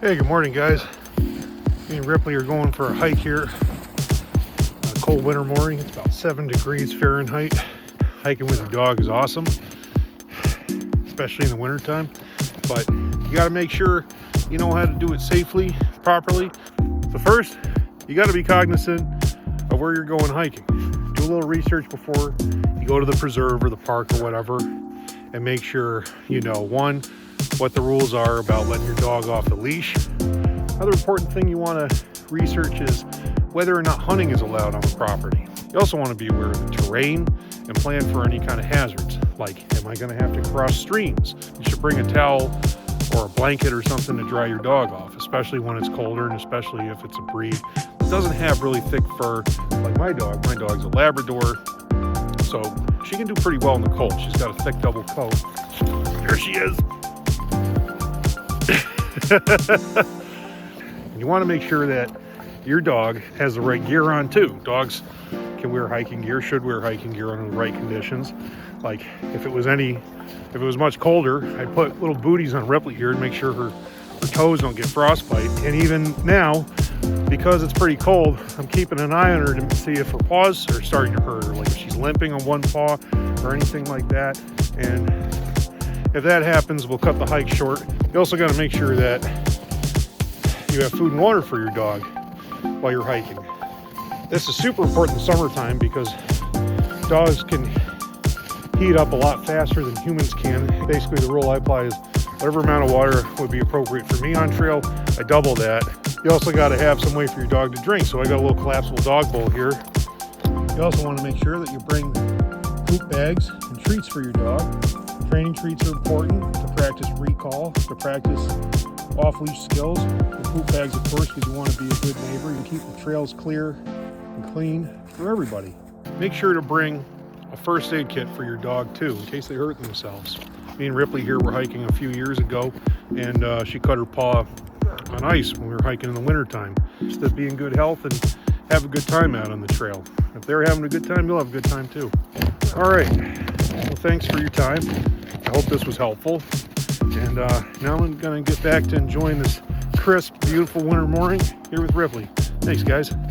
Hey, good morning, guys. Me and Ripley are going for a hike here. A cold winter morning. It's about 7 degrees Fahrenheit. Hiking with your dog is awesome, especially in the wintertime. But you got to make sure you know how to do it safely, properly. So first, you got to be cognizant of where you're going hiking. Do a little research before you go to the preserve or the park or whatever, and make sure you know, one, what the rules are about letting your dog off the leash. Another important thing you want to research is whether or not hunting is allowed on the property. You also want to be aware of the terrain and plan for any kind of hazards, like, am I going to have to cross streams? You should bring a towel or a blanket or something to dry your dog off, especially when it's colder, and especially if it's a breed that doesn't have really thick fur like my dog. My dog's a Labrador, so she can do pretty well in the cold. She's got a thick double coat. There she is. You want to make sure that your dog has the right gear on too. Dogs can wear hiking gear, should wear hiking gear under the right conditions. Like if it was much colder, I'd put little booties on Ripley here to make sure her toes don't get frostbite. And even now, because it's pretty cold, I'm keeping an eye on her to see if her paws are starting to hurt her, like if she's limping on one paw or anything like that. And if that happens, we'll cut the hike short. You also got to make sure that you have food and water for your dog while you're hiking. This is super important in summertime because dogs can heat up a lot faster than humans can. Basically, the rule I apply is whatever amount of water would be appropriate for me on trail, I double that. You also got to have some way for your dog to drink, so I got a little collapsible dog bowl here. You also want to make sure that you bring poop bags and treats for your dog. Training treats are important to practice recall, to practice off-leash skills. The poop bags, of course, because you want to be a good neighbor and keep the trails clear and clean for everybody. Make sure to bring a first aid kit for your dog too, in case they hurt themselves. Me and Ripley here were hiking a few years ago, and she cut her paw on ice when we were hiking in the wintertime. Just to be in good health and have a good time out on the trail. If they're having a good time, you'll have a good time too. All right, well, thanks for your time. I hope this was helpful. And now I'm going to get back to enjoying this crisp, beautiful winter morning here with Ripley. Thanks, guys.